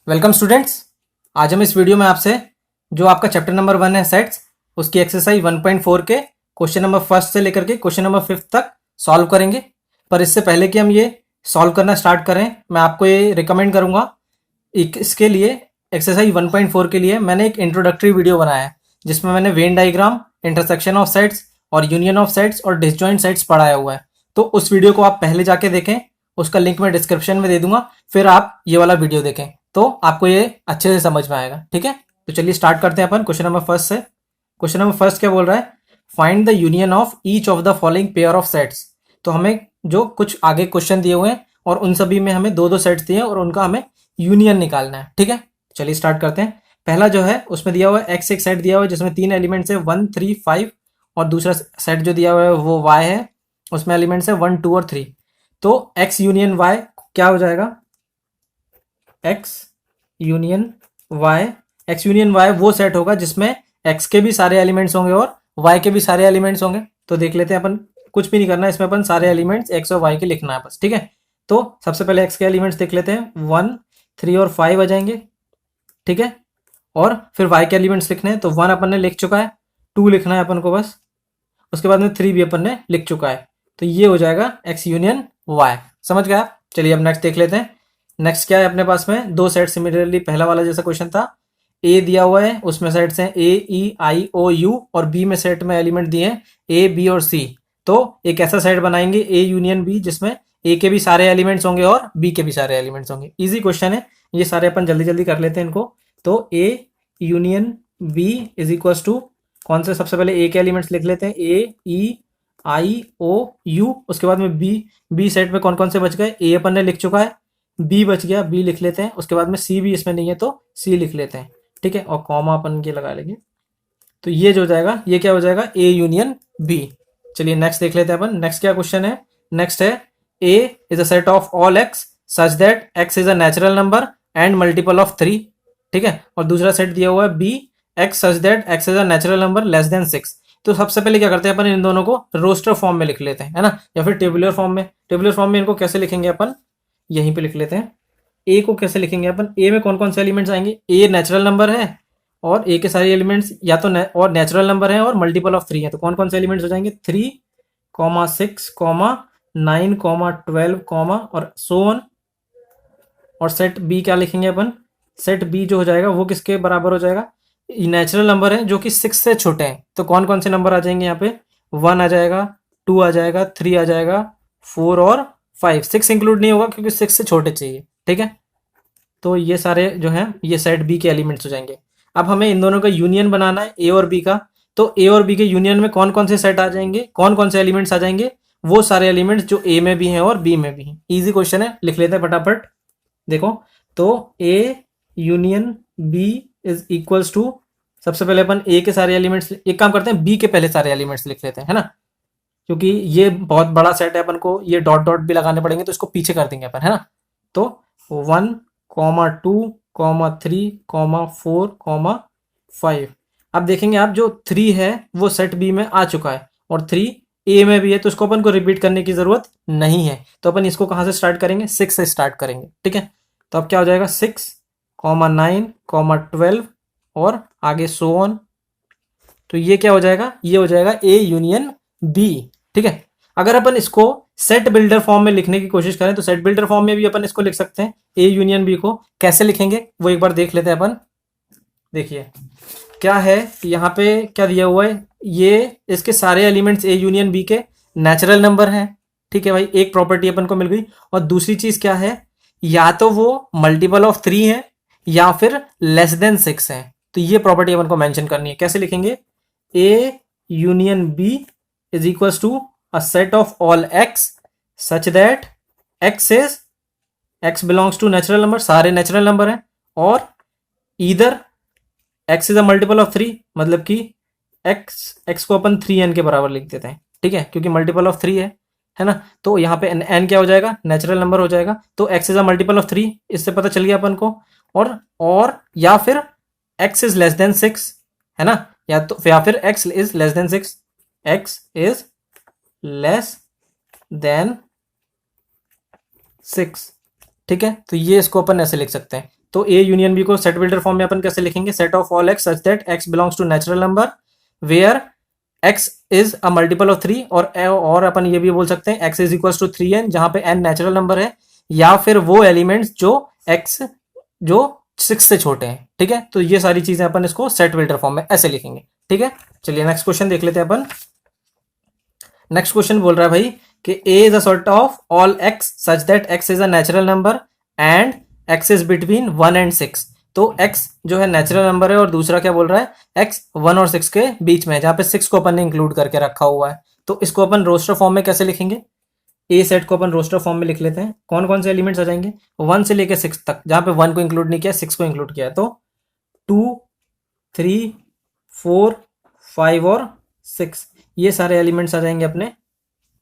Welcome students. आज हम इस वीडियो में आपसे जो आपका चैप्टर नंबर 1 है सेट्स, उसकी एक्सरसाइज 1.4 के क्वेश्चन नंबर फर्स्ट से लेकर के क्वेश्चन नंबर 5 तक सॉल्व करेंगे। पर इससे पहले कि हम ये सॉल्व करना स्टार्ट करें, मैं आपको ये रिकमेंड करूंगा, इसके लिए एक्सरसाइज 1.4 के लिए मैंने एक इंट्रोडक्टरी वीडियो बनाया है जिसमें मैंने Venn diagram, intersection of sets और यूनियन ऑफ सेट्स और डिसजॉइंट सेट्स पढ़ाया हुआ है। तो उस वीडियो को आप पहले जाके देखें, उसका लिंक मैं डिस्क्रिप्शन में दे दूंगा, फिर आप ये वाला वीडियो देखें तो आपको ये अच्छे से समझ में आएगा। ठीक है, तो चलिए स्टार्ट करते हैं अपन क्वेश्चन नंबर फर्स्ट से। क्वेश्चन नंबर फर्स्ट क्या बोल रहा है? Find the union of each of the following pair of sets. तो हमें जो कुछ आगे क्वेश्चन दिए हुए हैं और उन सभी में हमें दो दो सेट्स दिए हैं और उनका हमें यूनियन निकालना है। ठीक है, चलिए स्टार्ट करते हैं। पहला जो है उसमें दिया हुआ है एक्स, एक सेट दिया हुआ है जिसमें 3 एलिमेंट्स है 1, 3, 5, और दूसरा सेट जो दिया हुआ है वो वाई है, उसमें एलिमेंट्स है 1, 2 और 3। तो एक्स यूनियन वाई क्या हो जाएगा? X union Y, X union Y वो सेट होगा जिसमें एक्स के भी सारे एलिमेंट्स होंगे और वाई के भी सारे एलिमेंट्स होंगे। तो देख लेते हैं, अपन कुछ भी नहीं करना है इसमें, अपन सारे एलिमेंट्स एक्स और वाई के लिखना है बस। ठीक है, तो सबसे पहले एक्स के एलिमेंट्स देख लेते हैं, 1, 3 और 5 आ जाएंगे। ठीक है, और फिर वाई के एलिमेंट्स लिखने हैं, तो 1 अपन ने लिख चुका है, 2 लिखना है अपन को बस, उसके बाद में 3 भी अपन ने लिख चुका है। तो ये हो जाएगा एक्स यूनियन वाई। समझ गया आप? चलिए अब नेक्स्ट देख लेते हैं। नेक्स्ट क्या है अपने पास में? दो सेट सिमिलरली, पहला वाला जैसा क्वेश्चन था, ए दिया हुआ है, उसमें सेट्स हैं ए, ई, आई, ओ, यू, और बी में सेट में एलिमेंट दिए हैं ए, बी और सी। तो एक ऐसा सेट बनाएंगे ए यूनियन बी जिसमें ए के भी सारे एलिमेंट्स होंगे और बी के भी सारे एलिमेंट्स होंगे। इजी क्वेश्चन है, ये सारे अपन जल्दी जल्दी कर लेते हैं इनको। तो A union B is equal to कौन से? सबसे पहले ए के एलिमेंट्स लिख लेते हैं, ए, ई, आई, ओ, यू। उसके बाद में बी सेट में कौन कौन से बच गए? ए अपन ने लिख चुका है, बी बच गया, बी लिख लेते हैं। उसके बाद में सी भी इसमें नहीं है तो सी लिख लेते हैं। ठीक है, और कॉमा अपन के लगा लेंगे। तो ये जो हो जाएगा, ये क्या हो जाएगा? A union B. चलिए नेक्स्ट देख लेते हैं अपन। नेक्स्ट क्या क्वेश्चन है? नेक्स्ट है A is a set of all X such that X is a natural number and multiple of 3। ठीक है, और दूसरा सेट दिया हुआ है B X such that X is a natural number less than 6। तो सबसे पहले क्या करते हैं अपन, इन दोनों को रोस्टर फॉर्म में लिख लेते हैं, है ना, या फिर टेबुलर फॉर्म में। टेबुलर फॉर्म में इनको कैसे लिखेंगे अपन? यहीं पे लिख लेते हैं। ए को कैसे लिखेंगे अपन? ए में कौन कौन से एलिमेंट्स आएंगे? ए नेचुरल नंबर है और ए के सारे एलिमेंट्स या तो और नेचुरल नंबर है और मल्टीपल ऑफ 3 है। तो कौन कौन से एलिमेंट्स हो जाएंगे? 3, 6, 9, 12, और सो ऑन। और सेट बी क्या लिखेंगे अपन? सेट बी जो हो जाएगा वो किसके बराबर हो जाएगा? नेचुरल नंबर है जो कि 6 से छोटे हैं। तो कौन कौन से नंबर आ जाएंगे यहाँ पे? 1 आ जाएगा, 2 आ जाएगा, 3 आ जाएगा, 4 और 5। 6 इंक्लूड नहीं होगा क्योंकि 6 से छोटे चाहिए। ठीक है, तो ये सारे जो हैं ये सेट बी के एलिमेंट्स हो जाएंगे। अब हमें इन दोनों का यूनियन बनाना है, ए और बी का। तो ए और बी के यूनियन में कौन कौन से सेट आ जाएंगे, कौन कौन से एलिमेंट्स आ जाएंगे? वो सारे एलिमेंट्स जो ए में भी हैं और बी में भी हैं। इजी क्वेश्चन है, लिख लेते हैं फटाफट। देखो, तो A union B is equals to, सबसे पहले अपन ए के सारे एलिमेंट्स, एक काम करते हैं बी के पहले सारे एलिमेंट्स लिख लेते हैं, है ना, क्योंकि ये बहुत बड़ा सेट है, अपन को ये डॉट डॉट भी लगाने पड़ेंगे तो इसको पीछे कर देंगे अपन, है ना। तो 1, 2, 3, 4, 5। अब देखेंगे आप, जो 3 है वो सेट बी में आ चुका है और 3 ए में भी है, तो इसको अपन को रिपीट करने की जरूरत नहीं है। तो अपन इसको कहां से स्टार्ट करेंगे? 6 से स्टार्ट करेंगे। ठीक है, तो अब क्या हो जाएगा? 6, 9, 12 और आगे सो ऑन। तो ये क्या हो जाएगा? ये हो जाएगा ए यूनियन बी। ठीक है, अगर अपन इसको सेट बिल्डर फॉर्म में लिखने की कोशिश करें तो सेट बिल्डर फॉर्म में भी अपन इसको लिख सकते हैं, ए यूनियन बी को। कैसे लिखेंगे वो एक बार देख लेते हैं अपन। देखिए क्या है यहाँ पे, क्या दिया हुआ है? ये इसके सारे एलिमेंट्स ए यूनियन बी के नेचुरल नंबर हैं। ठीक है भाई, एक प्रॉपर्टी अपन को मिल गई। और दूसरी चीज क्या है? या तो वो मल्टीपल ऑफ 3 है या फिर लेस देन 6 है। तो ये प्रॉपर्टी अपन को मेंशन करनी है। कैसे लिखेंगे? A union B is equal to a set of all x such that x belongs to natural number, सारे नेचुरल नंबर हैं, और either x is a multiple of 3, मतलब कि x को अपन 3n के बराबर लिख देते हैं। ठीक है, क्योंकि मल्टीपल ऑफ 3 है ना। तो यहाँ पे n क्या हो जाएगा? नेचुरल नंबर हो जाएगा। तो x is a multiple of 3, इससे पता चल गया अपन को। और या फिर x इज लेस देन 6, है ना, या फिर x is less than 6, x is less than 6। ठीक है, तो ये इसको अपन ऐसे लिख सकते हैं। तो ए यूनियन बी को सेट बिल्डर फॉर्म में अपन कैसे लिखेंगे, set of all X such that X belongs to natural number where X is a multiple of 3, और अपन ये भी बोल सकते हैं x is equal to 3n, जहां पे n नेचुरल नंबर है, या फिर वो एलिमेंट्स जो x जो 6 से छोटे हैं। ठीक है, तो ये सारी चीजें अपन इसको सेट बिल्डर फॉर्म में ऐसे लिखेंगे। ठीक है, चलिए नेक्स्ट क्वेश्चन देख लेते हैं अपन। नेक्स्ट क्वेश्चन बोल रहा है भाई कि a is a sort of all x such that x is a natural number and x is between 1 and 6। तो x जो है नेचुरल नंबर है और दूसरा क्या बोल रहा है, x 1 और 6 के बीच में है, जहां पे 6 को अपन ने इंक्लूड करके रखा हुआ है। तो इसको अपन रोस्टर फॉर्म में कैसे लिखेंगे, ए सेट को अपन रोस्टर फॉर्म में लिख लेते हैं। कौन कौन से एलिमेंट्स आ जाएंगे, 1 से लेके 6 तक, जहां पे 1 को इंक्लूड नहीं किया, 6 को इंक्लूड किया है। तो 2 3 4 5 और 6 ये सारे एलिमेंट्स आ जाएंगे अपने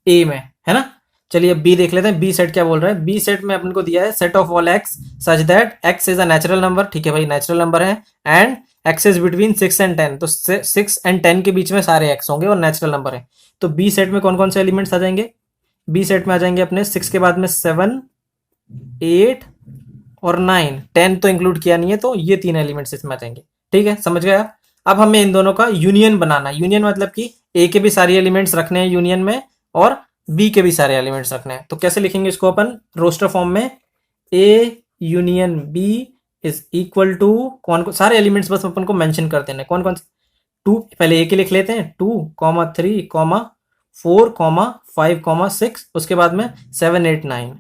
ए में, है ना। चलिए अब बी देख लेते हैं, बी सेट क्या बोल रहा है। बी सेट में अपन को दिया है set of all X such that X is a natural number. ठीक है भाई, नेचुरल नंबर है, and x is between 6 and 10। तो 6 एंड 10 के बीच में सारे एक्स होंगे और नेचुरल नंबर है। तो बी सेट में कौन कौन से एलिमेंट्स आ जाएंगे, बी सेट में आ जाएंगे अपने 6 के बाद में 7 8 और 9, 10 तो इंक्लूड किया नहीं है, तो ये 3 एलिमेंट्स इसमें आ जाएंगे। ठीक है, समझ गया। अब हमें इन दोनों का यूनियन बनाना है। यूनियन मतलब कि ए के भी सारे एलिमेंट्स रखने हैं यूनियन में और बी के भी सारे एलिमेंट्स रखने हैं। तो कैसे लिखेंगे इसको अपन रोस्टर फॉर्म में, A union B is equal to कौन सारे एलिमेंट्स बस अपन को मेंशन कर देना है। कौन कौन से, 2 पहले ए के लिख लेते हैं, 2 3 4 5 6, उसके बाद में 7 8 9।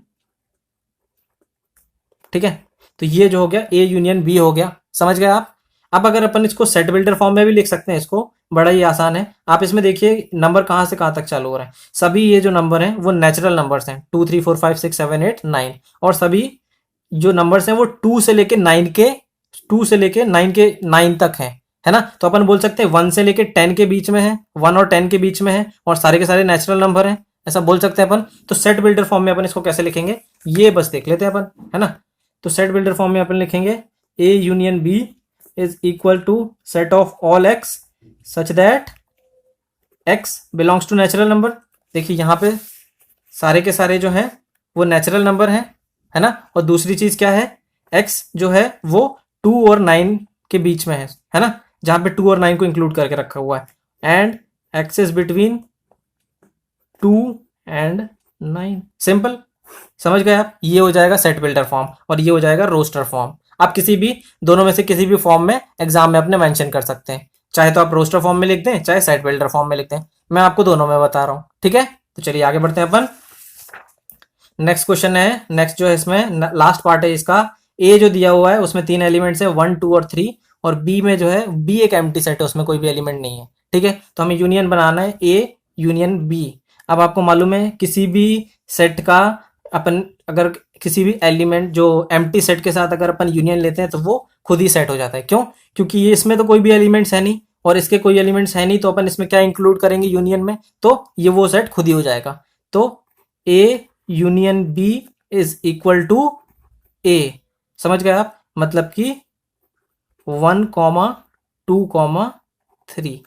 ठीक है, तो ये जो हो गया ए यूनियन बी हो गया, समझ गए आप। अब अगर अपन इसको सेट बिल्डर फॉर्म में भी लिख सकते हैं, इसको बड़ा ही आसान है। आप इसमें देखिए नंबर कहां से कहां तक चालू हो रहा है। सभी ये जो नंबर हैं वो नेचुरल नंबर्स हैं, 2 3 4 5 6 7 8 9, और सभी जो नंबर्स हैं वो 2 से लेके 9 के 9 तक हैं, है ना। तो अपन बोल सकते हैं 1 से लेके 10 के बीच में है, 1 और 10 के बीच में है, और सारे के सारे नेचुरल नंबर हैं, ऐसा बोल सकते हैं अपन। तो सेट बिल्डर फॉर्म में अपन इसको कैसे लिखेंगे, ये बस देख लेते हैं अपन, है ना। तो सेट बिल्डर फॉर्म में अपन लिखेंगे A union B is equal to set of all X such that X belongs to natural number. देखिए यहाँ पे सारे के सारे जो हैं वो नेचुरल नंबर हैं, है ना। और दूसरी चीज क्या है, एक्स जो है वो 2 और 9 के बीच में है ना, जहां पे 2 और 9 को इंक्लूड करके रखा हुआ है, and x is between 2 and 9। Simple, समझ गए आप। ये हो जाएगा सेट बिल्डर फॉर्म और ये हो जाएगा रोस्टर फॉर्म। आप किसी भी दोनों में से किसी भी फॉर्म में एग्जाम में अपने मेंशन कर सकते हैं, चाहे तो आप रोस्टर फॉर्म में लिख दें, चाहे सेट बिल्डर फॉर्म में लिख दें। मैं आपको दोनों में बता रहा हूं, ठीक है। तो चलिए आगे बढ़ते हैं अपन। नेक्स्ट क्वेश्चन है, नेक्स्ट जो है इसमें लास्ट पार्ट है इसका। ए जो दिया हुआ है उसमें 3 एलिमेंट्स है, 1 2 और 3, और बी में जो है बी एक एम्प्टी सेट है, उसमें कोई भी एलिमेंट नहीं है। ठीक है, तो हमें यूनियन बनाना है ए यूनियन बी। अब आपको मालूम है किसी भी सेट का अपन अगर किसी भी एलिमेंट जो एम्प्टी सेट के साथ अगर अपन यूनियन लेते हैं तो वो खुद ही सेट हो जाता है। क्यों, क्योंकि ये इसमें तो कोई भी एलिमेंट्स है नहीं और इसके कोई एलिमेंट्स है नहीं, तो अपन इसमें क्या इंक्लूड करेंगे यूनियन में, तो ये वो सेट खुद ही हो जाएगा। तो A union B is equal to A, समझ गए आप, मतलब कि 1 2 3।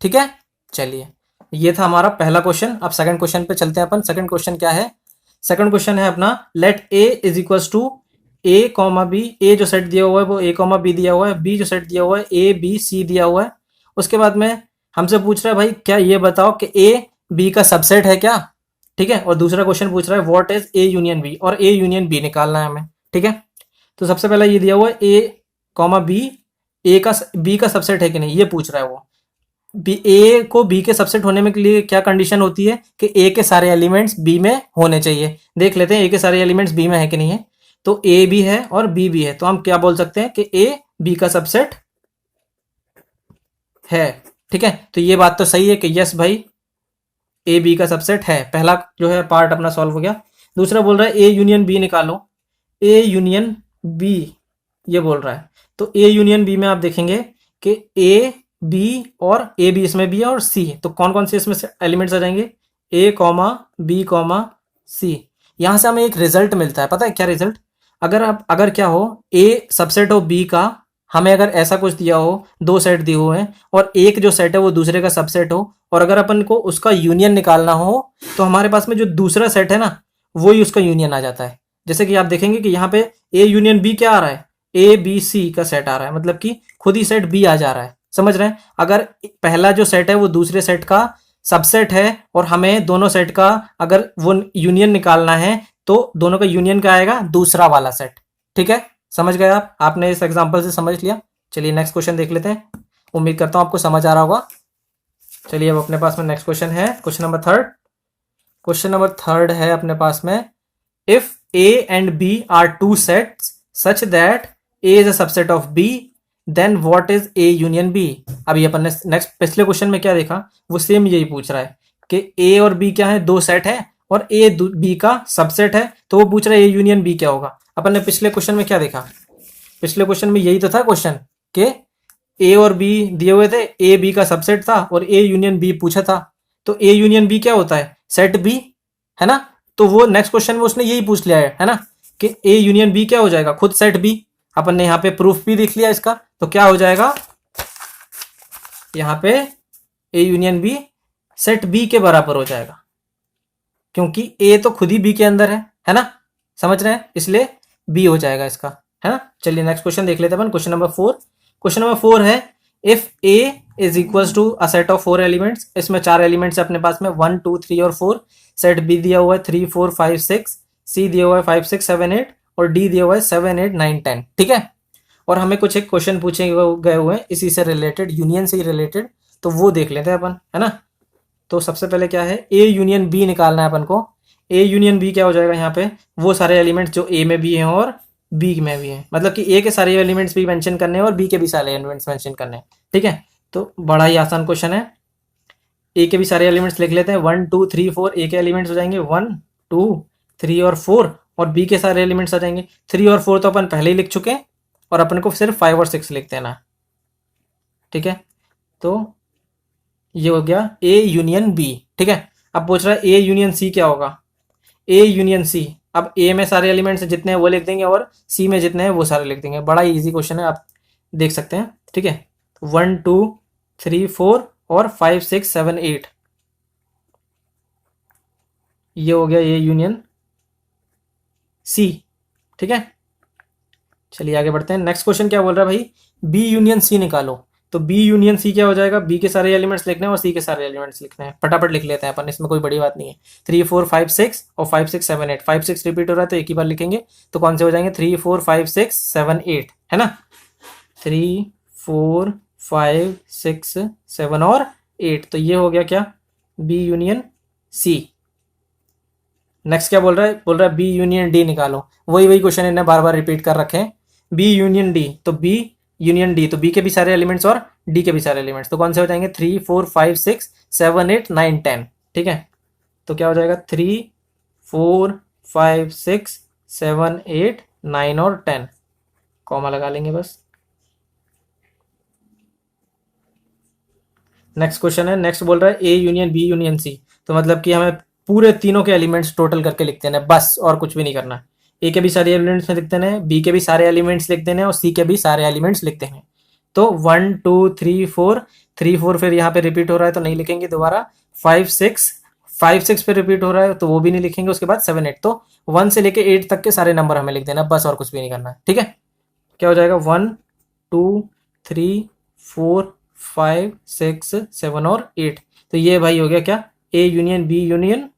ठीक है, चलिए ये था हमारा पहला क्वेश्चन। अब सेकंड क्वेश्चन पे चलते हैं अपन। सेकंड क्वेश्चन क्या है, सेकंड क्वेश्चन है अपना let A is equal to A comma B. A जो सेट दिया हुआ है वो ए कॉमा बी दिया हुआ है, बी जो सेट दिया हुआ है ए बी सी दिया हुआ है। उसके बाद में हमसे पूछ रहा है भाई क्या ये बताओ कि ए बी का सबसेट है क्या। ठीक है, और दूसरा क्वेश्चन पूछ रहा है what is A union B, और ए यूनियन बी निकालना है हमें। ठीक है, तो सबसे पहला ये दिया हुआ है ए कॉमा बी, ए का बी का सबसेट है कि नहीं ये पूछ रहा है वो। ए को बी के सबसेट होने में के लिए क्या कंडीशन होती है कि ए के सारे एलिमेंट्स बी में होने चाहिए। देख लेते हैं ए के सारे एलिमेंट्स बी में है कि नहीं है। तो ए भी है और बी भी है, तो हम क्या बोल सकते हैं कि ए बी का सबसेट है। ठीक है, तो ये बात तो सही है कि यस भाई ए बी का सबसेट है। पहला जो है पार्ट अपना सॉल्व हो गया। दूसरा बोल रहा है ए यूनियन बी निकालो, ए यूनियन बी ये बोल रहा है। तो ए यूनियन बी में आप देखेंगे कि ए बी और ए बी इसमें बी है और सी, तो कौन कौन से इसमें एलिमेंट्स आ जाएंगे, ए कॉमा बी कॉमा सी। यहां से हमें एक रिजल्ट मिलता है, पता है क्या रिजल्ट, अगर क्या हो ए सबसेट हो बी का, हमें अगर ऐसा कुछ दिया हो, 2 सेट दिए हुए हैं और एक जो सेट है वो दूसरे का सबसेट हो, और अगर अपन को उसका यूनियन निकालना हो तो हमारे पास में जो दूसरा सेट है ना वो ही उसका यूनियन आ जाता है। जैसे कि आप देखेंगे कि यहाँ पे ए यूनियन बी क्या आ रहा है, ए बी सी का सेट आ रहा है, मतलब कि खुद ही सेट बी आ जा रहा है। समझ रहे हैं? अगर पहला जो सेट है वो दूसरे सेट का सबसेट है और हमें दोनों सेट का अगर वो यूनियन निकालना है तो दोनों का यूनियन क्या आएगा, दूसरा वाला सेट। ठीक है, समझ गए आप? आपने इस एग्जांपल से समझ लिया। चलिए नेक्स्ट क्वेश्चन देख लेते हैं। उम्मीद करता हूं आपको समझ आ रहा होगा। चलिए अब अपने पास में नेक्स्ट क्वेश्चन है, question number third. Question number third है अपने पास में, if A and B are two sets such that A is a subset of B then what is A union B. अभी अपन ने नेक्स्ट पिछले क्वेश्चन में क्या देखा, वो सेम यही पूछ रहा है कि ए और बी क्या है, दो सेट है और ए बी का सबसेट है, तो वो पूछ रहा है ए यूनियन बी क्या होगा। अपन ने पिछले क्वेश्चन में क्या देखा, पिछले क्वेश्चन में यही तो था क्वेश्चन कि ए और बी दिए हुए थे, ए बी का सबसेट था और ए यूनियन बी पूछा था। तो ए यूनियन बी क्या होता है, सेट बी, है ना। तो वो नेक्स्ट क्वेश्चन में उसने यही पूछ लिया है ना, कि ए यूनियन बी क्या हो जाएगा, खुद सेट बी। अपन ने यहाँ पे प्रूफ भी देख लिया इसका, तो क्या हो जाएगा यहाँ पे A union B set B के बराबर हो जाएगा, क्योंकि ए तो खुद ही बी के अंदर है ना। समझ रहे हैं? इसलिए बी हो जाएगा इसका, है ना। चलिए नेक्स्ट क्वेश्चन देख लेते हैं अपन, question number four. Question number four है, if A is equal to a set of 4 elements, इसमें 4 एलिमेंट्स है अपने पास में 1 2 3 और 4। सेट बी दिया हुआ है 3 4 5 6, सी दिया हुआ है 5 6 7 8 और डी दिया हुआ है 7 8 9 10। ठीक है, और हमें कुछ एक क्वेश्चन पूछे गए हुए हैं इसी से रिलेटेड, यूनियन से ही रिलेटेड, तो वो देख लेते हैं अपन, है ना। तो सबसे पहले क्या है, ए यूनियन बी निकालना है अपन को। ए यूनियन बी क्या हो जाएगा, यहाँ पे वो सारे एलिमेंट्स जो ए में भी हैं और बी में भी हैं, मतलब कि ए के सारे एलिमेंट्स भी मेंशन करने हैं और बी के भी सारे एलिमेंट्स मेंशन करने हैं। ठीक है, तो बड़ा ही आसान क्वेश्चन है। ए के भी सारे एलिमेंट्स लिख लेते हैं, 1 2 3 4 ए के एलिमेंट्स हो जाएंगे 1 2 3 और 4, और बी के सारे एलिमेंट्स आ जाएंगे 3 और 4 तो अपन पहले ही लिख चुके हैं, और अपन को सिर्फ 5 और 6 लिख देना। ठीक है, तो ये हो गया ए यूनियन बी। ठीक है, अब पूछ रहा है ए यूनियन सी क्या होगा, ए यूनियन सी। अब ए में सारे एलिमेंट्स जितने हैं वो लिख देंगे और सी में जितने हैं वो सारे लिख देंगे। बड़ा इजी क्वेश्चन है, आप देख सकते हैं। ठीक है, 1 2 3 4 और 5 6 7 8, ये हो गया ए यूनियन सी। ठीक है, चलिए आगे बढ़ते हैं। नेक्स्ट क्वेश्चन क्या बोल रहा है भाई, बी यूनियन सी निकालो। तो बी यूनियन सी क्या हो जाएगा, बी के सारे एलिमेंट्स लिखने हैं और सी के सारे एलिमेंट्स लिखने हैं। फटाफट लिख लेते हैं अपन, इसमें कोई बड़ी बात नहीं है। 3 4 5 6 और 5 6 7 8, 5 6 रिपीट हो रहा है तो एक ही बार लिखेंगे, तो कौन से हो जाएंगे, 3 4 5 6 7 8, है ना। 3 4 5 6 7 और 8, तो ये हो गया क्या, बी यूनियन सी। नेक्स्ट क्या बोल रहा है बी यूनियन डी निकालो। वही क्वेश्चन इन्हें बार बार रिपीट कर रखे हैं। बी यूनियन डी, तो बी यूनियन डी, तो बी के भी सारे एलिमेंट्स और डी के भी सारे एलिमेंट्स, तो कौन से हो जाएंगे, 3 4 5 6 7 8 9 10। ठीक है, तो क्या हो जाएगा, 3 4 5 6 7 8 9 और 10, कॉमा लगा लेंगे बस। नेक्स्ट क्वेश्चन है, नेक्स्ट बोल रहा है A union B union C, तो मतलब कि हमें पूरे तीनों के एलिमेंट्स टोटल करके लिख देना है बस, और कुछ भी नहीं करना। ए के भी सारे एलिमेंट्स में लिख देने हैं, बी के भी सारे एलिमेंट्स लिख देने हैं और सी के भी सारे एलिमेंट्स लिख देने हैं। तो 1 2 3 4, 3 4 फिर यहाँ पे रिपीट हो रहा है तो नहीं लिखेंगे दोबारा। 5 6 पे रिपीट हो रहा है तो वो भी नहीं लिखेंगे। उसके बाद 7 8, तो 1 से लेके 8 तक के सारे नंबर हमें लिख देना बस, और कुछ भी नहीं करना है। ठीक है, क्या हो जाएगा, 1 2 3 4 5 6 7 और 8, तो ये भाई हो गया क्या, A union B union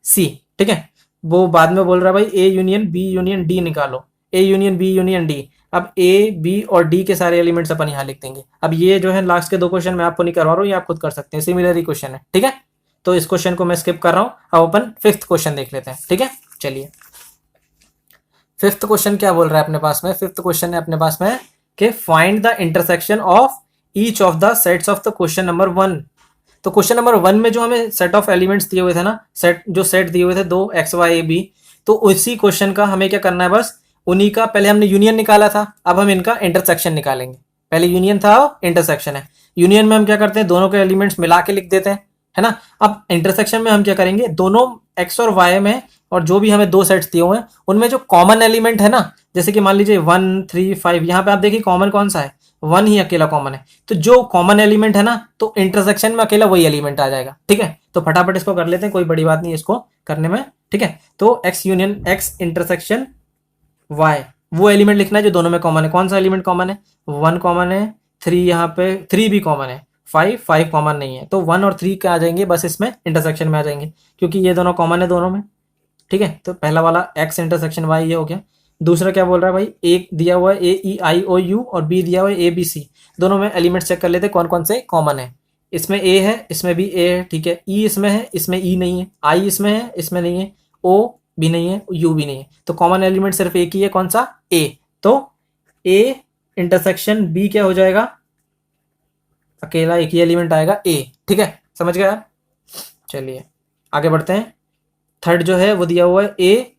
C. ठीक है, वो बाद में बोल रहा है भाई A union B union D निकालो। A union B union D, अब ए बी और डी के सारे एलिमेंट्स अपन यहाँ लिख देंगे। अब ये जो है लास्ट के दो क्वेश्चन मैं आपको नहीं करवा रहा हूँ, ये आप खुद कर सकते हैं, सिमिलर ही क्वेश्चन है। ठीक है, तो इस क्वेश्चन को मैं स्किप कर रहा हूँ। अब अपन फिफ्थ क्वेश्चन देख लेते हैं। ठीक है, चलिए फिफ्थ क्वेश्चन क्या बोल रहा है अपने पास में, फिफ्थ क्वेश्चन है अपने पास में कि find the intersection of each of the sets of the question number 1। तो क्वेश्चन नंबर 1 में जो हमें सेट ऑफ एलिमेंट्स दिए हुए थे ना, सेट दिए हुए थे 2 x y a b, तो उसी क्वेश्चन का हमें क्या करना है, बस उन्हीं का पहले हमने यूनियन निकाला था, अब हम इनका इंटरसेक्शन निकालेंगे। पहले यूनियन था, इंटरसेक्शन है। यूनियन में हम क्या करते हैं, दोनों के एलिमेंट्स मिला के लिख देते हैं, है ना। अब इंटरसेक्शन में हम क्या करेंगे, दोनों x और y में और जो भी हमें दो सेट्स दिए हुए हैं उनमें जो कॉमन एलिमेंट है ना, जैसे कि मान लीजिए 1 3 5, यहाँ पे आप देखिए कॉमन कौन सा है, 1 ही अकेला कॉमन है। तो जो कॉमन एलिमेंट है ना, तो इंटरसेक्शन में अकेला वही एलिमेंट आ जाएगा। ठीक है, तो फटाफट इसको कर लेते हैं, कोई बड़ी बात नहीं है इसको करने में। ठीक है, तो x union x intersection y, वो एलिमेंट लिखना है जो दोनों में कॉमन है। कौन सा एलिमेंट कॉमन है, 1 कॉमन है, 3 यहाँ पे 3 भी कॉमन है, 5 कॉमन नहीं है। तो 1 और 3 क्या आ जाएंगे, बस इसमें इंटरसेक्शन में आ जाएंगे क्योंकि ये दोनों कॉमन है दोनों में। ठीक है, तो पहला वाला x इंटरसेक्शन y ये हो गया। दूसरा क्या बोल रहा है भाई, एक दिया हुआ है ए ई आई ओ यू और बी दिया हुआ है ए बी सी, दोनों में एलिमेंट्स चेक कर लेते हैं कौन कौन से कॉमन है। इसमें ए है, इसमें भी ए है। ठीक है, ई इसमें है, इसमें ई नहीं है, आई इसमें है, इसमें नहीं है, ओ भी नहीं है, यू भी नहीं है। तो कॉमन एलिमेंट सिर्फ एक ही है, कौन सा, ए। तो ए इंटरसेक्शन बी क्या हो जाएगा, अकेला एक ही एलिमेंट आएगा ए। ठीक है, समझ गए आप। चलिए आगे बढ़ते हैं। थर्ड जो है वो दिया हुआ है A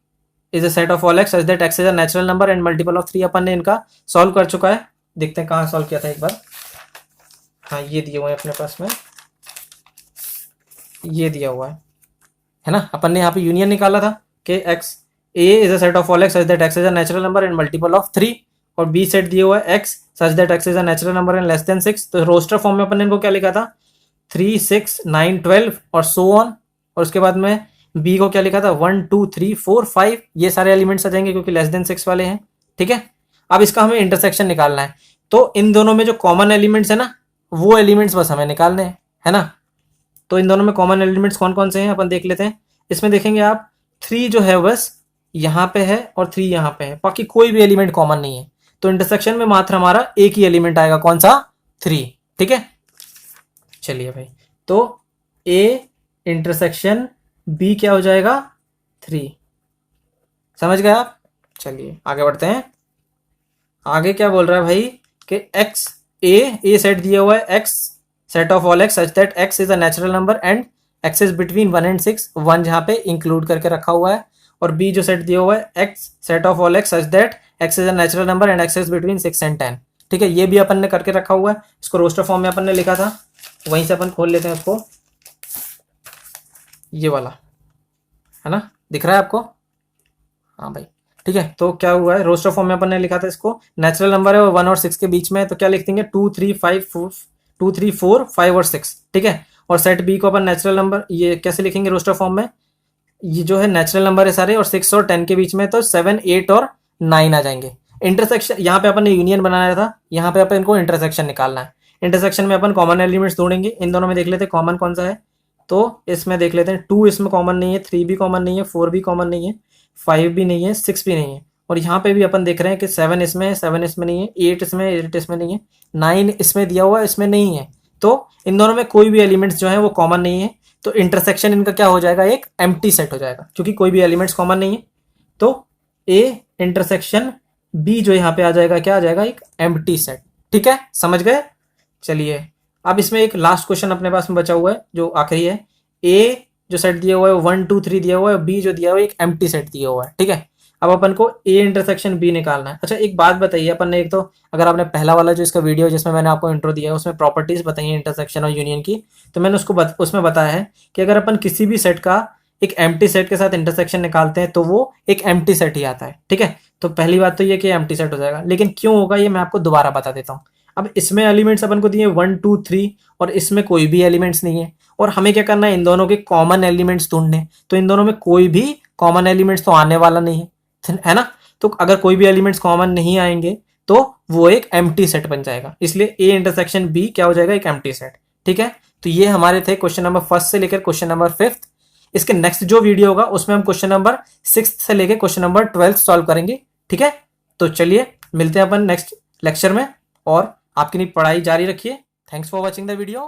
is a set of all X such that X is a natural number and multiple of 3। अपन ने इनका सॉल्व कर चुका है, देखते हैं कहाँ सॉल्व किया था एक बार। हाँ, ये दिए हुए हैं अपने पास में, ये दिया हुआ है ना। अपन ने यहाँ पे यूनियन निकाला था कि x A is a set of all X such that X is a natural number and multiple of 3, और बी सेट दिया हुआ है x such that X is a natural number and less than 6। तो roster form में अपन ने इनको क्या लिखा था, 3 6 9 12 और सो ऑन। और उसके बाद में बी को क्या लिखा था, 1 2 3 4 5, ये सारे एलिमेंट्स आ जाएंगे क्योंकि लेस देन 6 वाले हैं। ठीक है, अब इसका हमें इंटरसेक्शन निकालना है। तो इन दोनों में जो कॉमन एलिमेंट्स है ना, वो एलिमेंट्स बस हमें निकालने हैं, है ना। तो इन दोनों में कॉमन एलिमेंट्स कौन कौन से हैं अपन देख लेते हैं। इसमें देखेंगे आप 3 जो है बस यहाँ पे है और 3 यहाँ पे है, बाकी कोई भी एलिमेंट कॉमन नहीं है। तो इंटरसेक्शन में मात्र हमारा एक ही एलिमेंट आएगा, कौन सा, 3। ठीक है, चलिए भाई, तो ए इंटरसेक्शन बी क्या हो जाएगा, 3। समझ गए आप। चलिए आगे बढ़ते हैं। आगे क्या बोल रहा है भाई कि एक्स ए सेट दिया हुआ है x set of all X such that X is a natural number and x is between 1 and 6, 1 जहाँ पे इंक्लूड करके रखा हुआ है। और बी जो सेट दिया हुआ है x set of all X such that X is a natural number and x is between 6 and 10। ठीक है, ये भी अपन ने करके रखा हुआ है, इसको रोस्टर फॉर्म में अपन ने लिखा था, वहीं से अपन खोल लेते हैं उसको। ये वाला है ना, दिख रहा है आपको, हाँ भाई। ठीक है, तो क्या हुआ है, रोस्टर फॉर्म में अपन ने लिखा था इसको, नेचुरल नंबर है और 1 और 6 के बीच में है, तो क्या लिख देंगे, 2 3 4 5 और 6। ठीक है, और सेट बी को अपन नेचुरल नंबर, ये कैसे लिखेंगे रोस्टर फॉर्म में, ये जो है नेचुरल नंबर है सारे, और 6 और 10 के बीच में, तो 7 8 और 9 आ जाएंगे। इंटरसेक्शन यहाँ पे अपन ने यूनियन बनाया था, यहाँ पे अपन को इंटरसेक्शन निकालना है। इंटरसेक्शन में अपन कॉमन एलिमेंट्स ढूंढेंगे, इन दोनों में देख लेते हैं कॉमन कौन सा है। तो इसमें देख लेते हैं 2 इसमें कॉमन नहीं है, 3 भी कॉमन नहीं है, 4 भी कॉमन नहीं है, 5 भी नहीं है, 6 भी नहीं है। और यहाँ पे भी अपन देख रहे हैं कि 7 इसमें है, 7 इसमें नहीं है, 8 इसमें, 8 इसमें नहीं है, 9 इसमें दिया हुआ है, इसमें नहीं है। तो इन दोनों में कोई भी एलिमेंट्स जो है वो कॉमन नहीं है, तो इंटरसेक्शन इनका क्या हो जाएगा, एक एम्प्टी सेट हो जाएगा क्योंकि कोई भी एलिमेंट्स कॉमन नहीं है। तो ए इंटरसेक्शन बी जो यहाँ पे आ जाएगा, क्या आ जाएगा, एक एम्प्टी सेट। ठीक है, समझ गए। चलिए अब इसमें एक लास्ट क्वेश्चन अपने पास में बचा हुआ है जो आखिरी है। ए जो सेट दिया हुआ है 1 2 3 दिया हुआ है, बी जो दिया हुआ है एक एम्प्टी सेट दिया हुआ है। ठीक है, अब अपन को ए इंटरसेक्शन बी निकालना है। अच्छा एक बात बताइए, अपन ने एक तो अगर आपने पहला वाला जो इसका वीडियो जिसमें मैंने आपको इंट्रो दिया है उसमें प्रॉपर्टीज बताई है इंटरसेक्शन और यूनियन की, तो मैंने उसको उसमें बताया है कि अगर अपन किसी भी सेट का एक एम्प्टी सेट के साथ इंटरसेक्शन निकालते हैं तो वो एक एम्प्टी सेट ही आता है। ठीक है, तो पहली बात तो ये कि एम्प्टी सेट हो जाएगा, लेकिन क्यों होगा ये मैं आपको दोबारा बता देता हूँ। अब इसमें एलिमेंट्स अपन को दिए 1 2 3 और इसमें कोई भी एलिमेंट्स नहीं है, और हमें क्या करना है, इन दोनों के कॉमन एलिमेंट्स ढूंढने। तो इन दोनों में कोई भी कॉमन एलिमेंट्स तो आने वाला नहीं है ना। तो अगर कोई भी एलिमेंट्स कॉमन नहीं आएंगे तो वो एक एम्प्टी सेट बन जाएगा, इसलिए ए इंटरसेक्शन बी क्या हो जाएगा, एक एम्प्टी सेट। ठीक है, तो ये हमारे थे क्वेश्चन नंबर 1 से लेकर क्वेश्चन नंबर 5। इसके नेक्स्ट जो वीडियो होगा उसमें हम क्वेश्चन नंबर 6 से लेकर क्वेश्चन नंबर 12 सॉल्व करेंगे। ठीक है, तो चलिए मिलते हैं अपन नेक्स्ट लेक्चर में, और आपकी पढ़ाई जारी रखिए। Thanks for watching the video.